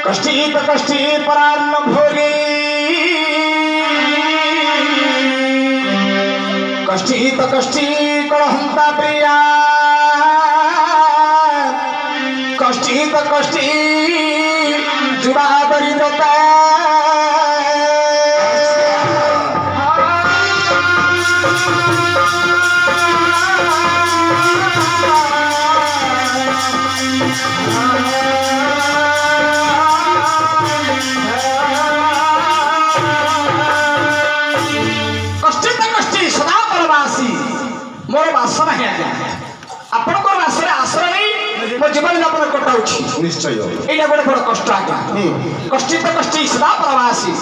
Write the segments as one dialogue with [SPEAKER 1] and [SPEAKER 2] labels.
[SPEAKER 1] कष्टित कष्टि परान्न भोगी कष्टित कष्टि कलहंता प्रिया कष्टित कष्टि जुड़ा दरिद्रता मोर बासना है आपण को आश्रय आश्रय नहीं मो जीवन यापन कटाउछि
[SPEAKER 2] निश्चय
[SPEAKER 1] एटा गोटे बड़ कष्ट आज्ञा कष्टित कष्टि सदा प्रवासी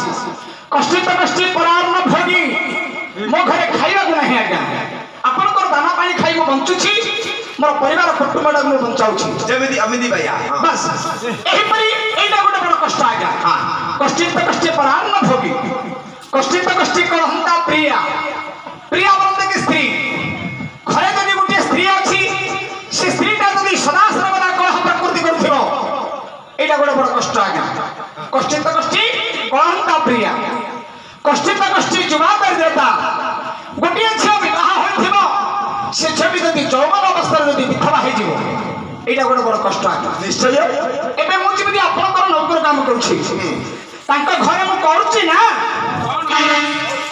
[SPEAKER 1] कष्टित कष्टि परार्ण भोगी मो घरे खाइबा को नहीं आज्ञा आपण को दाना पानी खाइ मो बंचुछि मोर परिवार कुटुंबड मो बंचाउछि
[SPEAKER 2] जेमिति अमिति भैया
[SPEAKER 1] बस एही परि एटा गोटे बड़ कष्ट आज्ञा कष्टित कष्टि परार्ण भोगी कष्टित कष्टि कलहंता प्रिया प्रिया बोलते कि स्त्री घरे जदि गोटे स्त्री अच्छी से स्त्रीटा जदि सदा सर्वदा कलह प्रकृति करुथिबो एटा गोटे बड़ कष्ट आज्ञा कष्टित कष्टि कलहंता प्रिया कष्टित कष्टि जुवा दरिद्रता गोटे झियो विवाह होइथिबो से झियो जदि जौवन अवस्था जदि विधवा हे जिवो एटा गोटे बड़ कष्ट आज्ञा
[SPEAKER 2] निश्चय
[SPEAKER 1] एबे मु जेमिति आपनकर नौकर काम करूछि तांका घरे मु करूछि ना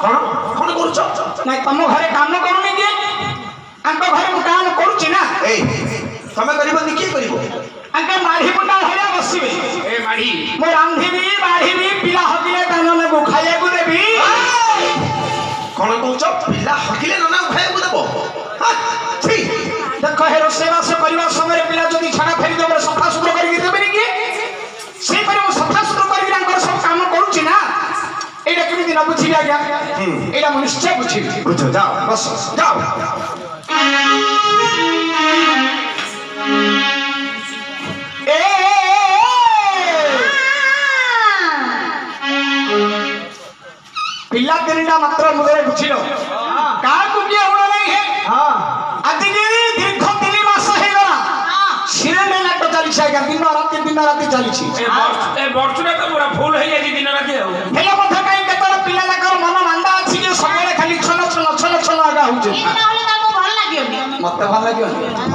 [SPEAKER 2] कौन कौन करूछ
[SPEAKER 1] नहीं तुम घरे काम करूनी कि अंक घरे मु काम करूछि ना
[SPEAKER 2] ए तमे करबनी की करबो
[SPEAKER 1] अंक माढ़ी मुंडा हेले बसिबे
[SPEAKER 3] ए माढ़ी
[SPEAKER 1] मो रांधीबी बाढ़ीबी पिला हगिले दाना ने खाइया को देबी
[SPEAKER 2] कौन कहूछ पिला हकिले नना खाइया को देबो हां छी
[SPEAKER 1] देखो हे सेवा से करबा समय पिला जदी छाड़ा फेरी देबे सफा सुत्र करि देबे कि से पर मु सफा सुत्र करि अंकर सब काम करूछि ना एटा केमिति न बुझिबे आज्ञा एटा मु निश्चय बुझिबे
[SPEAKER 2] बुझो जाओ बस जाओ
[SPEAKER 1] ए पिला दिनटा मात्र मुदरे बुझिलो का को के होना नहीं है हां आज के दीर्घ 3 मास हे गला सिरेने नाटक चली छै दिन रात चली छी
[SPEAKER 3] ए बर्षुटा तो पूरा फुल हे जाई दिन रात हो
[SPEAKER 1] हेला मथा काई केतरा पिला लाकर मन मांडा अछि जे सबले खाली छन छन छन छन आगा होजे
[SPEAKER 4] ए नाले ताको भल लागियो
[SPEAKER 1] मते भल लागियो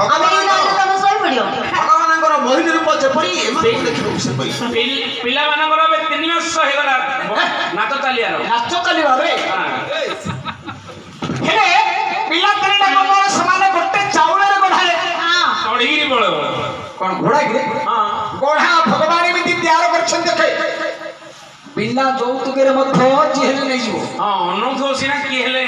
[SPEAKER 4] आमे नाले ताको सोई पडियो
[SPEAKER 2] भगवानଙ୍କର मोहिनी रूप जेपरि एमान देखिबो से परि
[SPEAKER 3] पिला मानकर बे 3 मास हे गला नाच चालियार
[SPEAKER 1] नाच चलिबा रे हेले पिला दिनटा को समान गोटे चाउले रे गढाले
[SPEAKER 4] हां
[SPEAKER 3] चढ़ीरी बळ
[SPEAKER 1] कोन घोड़ा गिरे
[SPEAKER 3] हां
[SPEAKER 1] गोढ़ा भगवान एमती तैयार करछन देखे बिना जौतुकेर मध्य जेहेले नै जीवो
[SPEAKER 3] हां अनथो सिना की हेले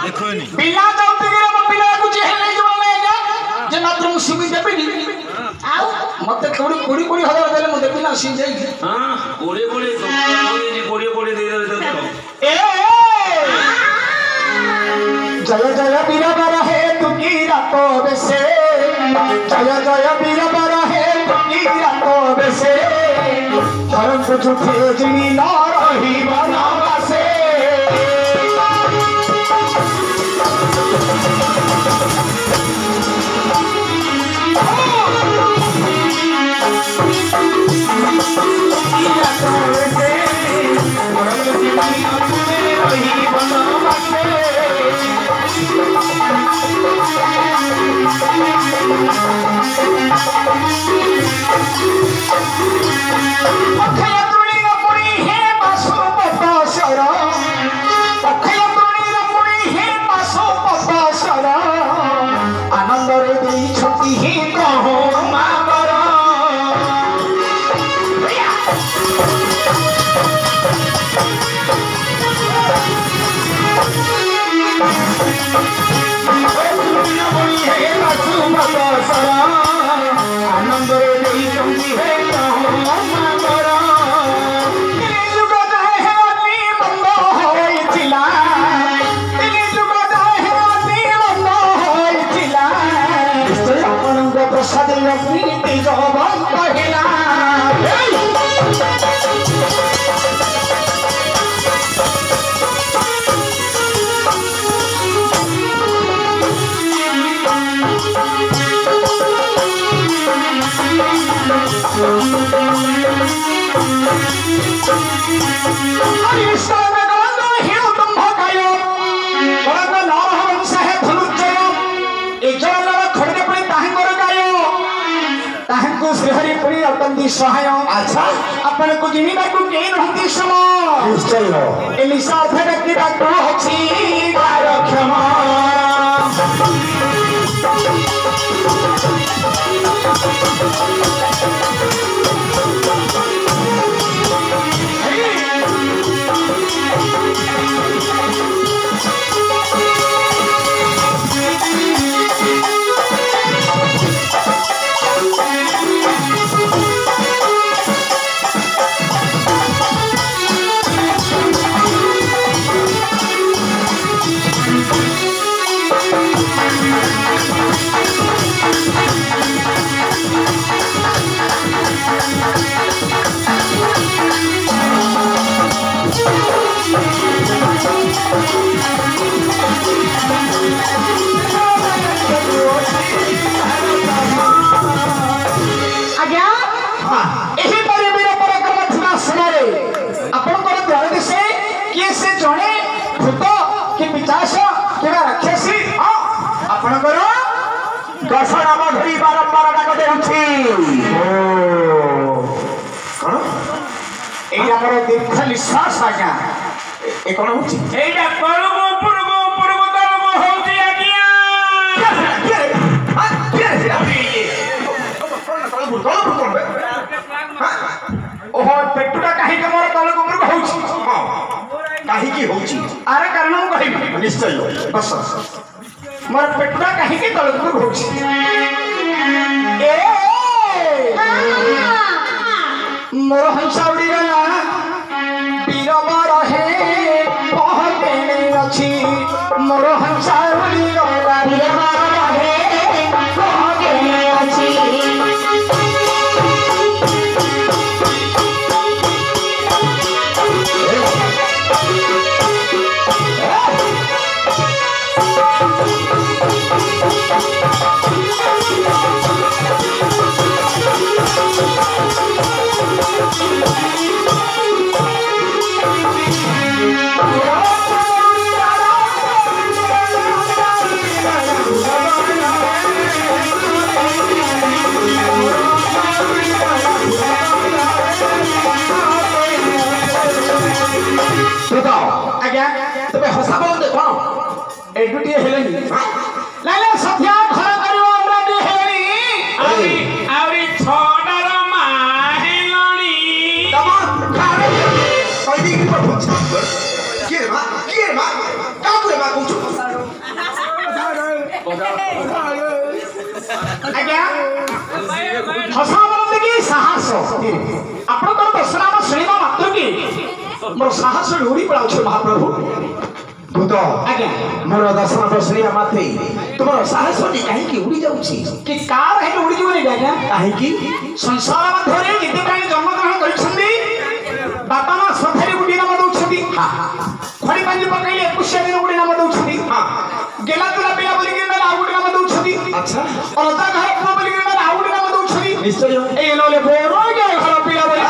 [SPEAKER 2] देखोनी
[SPEAKER 1] बिना जौतुकेर म पिला को जेहेले नै जीवो लेगा जे मात्र मु सुबि देबी आउ मते कोड़ी कोड़ी हजार देले म देबी ना सिन जाई
[SPEAKER 3] हां कोड़े कोड़े कोड़े दे दे
[SPEAKER 1] ए जय जय बीरा बारा है तू की रातो बेसे जय जय बीरा बारा है तू की रातो बेसे हरम को झूठे जिनी ना रही बनावा से आनंदरे दी छुट्टी ही कहो मागर आनंदरे दी छुट्टी है कहो मागर जुग जाए है अति बंद होइतिला जुग जाए है अति बंद होइतिला आपनक प्रसाद लक्ष्मी जवन कहिला श्रीहरिपुरी अटंती सहाय
[SPEAKER 2] अच्छा
[SPEAKER 1] अपन को जिनिबा को के रहती समय
[SPEAKER 2] निश्चय
[SPEAKER 1] एलिसा व्यक्ति डाक्टर हछि गार क्षमा
[SPEAKER 2] दश नाम धरी बारंबार डाक देउछि कौन
[SPEAKER 1] एई हमर दीर्घ निश्वास आज्ञा
[SPEAKER 2] ए कौन होछि
[SPEAKER 3] এইটা করবো পুরবো পুরবো করবো হউছি আজ্ঞা
[SPEAKER 1] ओहो पेटुटा काहे के मोर तल को मुर्ग होउछि
[SPEAKER 2] काहे की होछि
[SPEAKER 1] अरे कारण हम कहिबी
[SPEAKER 2] निश्चय
[SPEAKER 1] बस मोर पेटुटा काहे के तल को मुर्ग होउछि ए मोर हंसा उड़ी गला बीरबर हे पहते अछि मोर हंसा उड़ी गला बीरबर हे पहते अछि तबे हसा बोलते कोन एडुटी हेलेनी लाले सत्या घर करियो हमरा दी हेलेनी
[SPEAKER 3] আউরি ছটার মা হেলনি
[SPEAKER 2] तमाम खारे कोई दी की पर के मा का करे मा कुछ
[SPEAKER 1] आज्ञा हसा बोलते की साहस आपण को दशनाम श्रीमा मात्र की मोर साहस उड़ी पड़ाउ छ महाप्रभु
[SPEAKER 2] भूत
[SPEAKER 1] आज्ञा
[SPEAKER 2] मोर दर्शन श्री माते तुमर साहस नि काहे की उड़ी जाउछि
[SPEAKER 1] कि कार है उड़ी जीवनी आज्ञा
[SPEAKER 2] काहे की
[SPEAKER 1] संसार मध्यरे जिते प्राणी जन्म ग्रहण करिसंदी बापा मां सथरे गुडी नाम दउछंदी हां खड़ी पांजी पकैले 21 दिन गुडी नाम दउछंदी हां गेला तुला पिला बोली के नाम गुडी नाम दउछंदी
[SPEAKER 2] अच्छा
[SPEAKER 1] अलता घर पुआ बोली के नाम गुडी नाम दउछंदी
[SPEAKER 2] निश्चय
[SPEAKER 1] ए नले बोरो के घर पिला बोली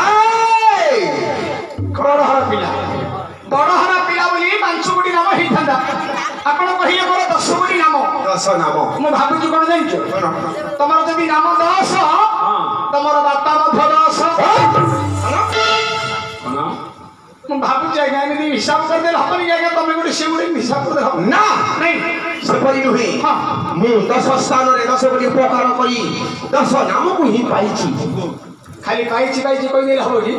[SPEAKER 1] बड़ हर पिला बड़ हर पिला बोली 5 गुडी नाम हिथंदा आपण कहिए मोर 10 गुडी नाम
[SPEAKER 2] दश नाम
[SPEAKER 1] मु भाबुची कोन जानिछ तमर जदी नाम 10 तमर बापा मध्य 10 मु भाबुची आज्ञा एमि हिसाब कर देल हबनी आज्ञा तमे गुडी से गुडी हिसाब कर देल
[SPEAKER 2] ना
[SPEAKER 1] नहीं
[SPEAKER 2] सपरि नुहे
[SPEAKER 1] हां
[SPEAKER 2] मु 10 स्थान रे 10 गुडी उपकार करी 10 नाम को ही पाइछि
[SPEAKER 1] खाली पाइछि कोइ देल हबो की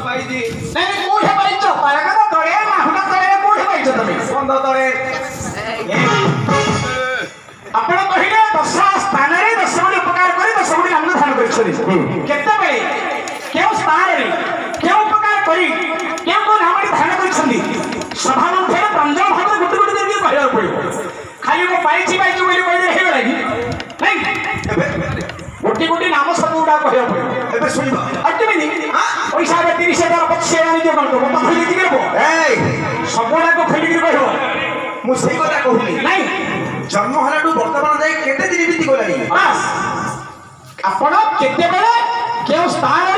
[SPEAKER 3] পাইদি
[SPEAKER 1] नहीं कोठे पाइछ पारका तो तळे ना हुना तळे कोठे पाइछ तमे
[SPEAKER 3] বন্ধ তଳେ
[SPEAKER 1] आपण कहिले 10 स्थान रे 10 गुडी उपकार करी 10 गुडी नाम ध्यान करिछनी केते बेले केउ स्थान रे केउ उपकार करी केउ को नाम ध्यान करिछनी सभा मध्य रंजन भाव गुटी गुटी करके कहला पड़िबो खाली को पाइछि बोली कहले हे लागी नहीं गुटी गुटी नाम सब उडा कहला पड़िबो
[SPEAKER 2] एबे सुनिबा
[SPEAKER 1] अटबिनी पैसा 30,000 पक्षे आनी जे कोन को खोली कि करबो
[SPEAKER 2] ए
[SPEAKER 1] सबुडा को खोली कि कहबो
[SPEAKER 2] मु सही কথা कहली
[SPEAKER 1] नहीं
[SPEAKER 2] जन्म हलाडू वर्तमान जाय केते दिन बीती गलानी
[SPEAKER 1] बस आपण केते बेले କେଉଁ ସ୍ଥାନରେ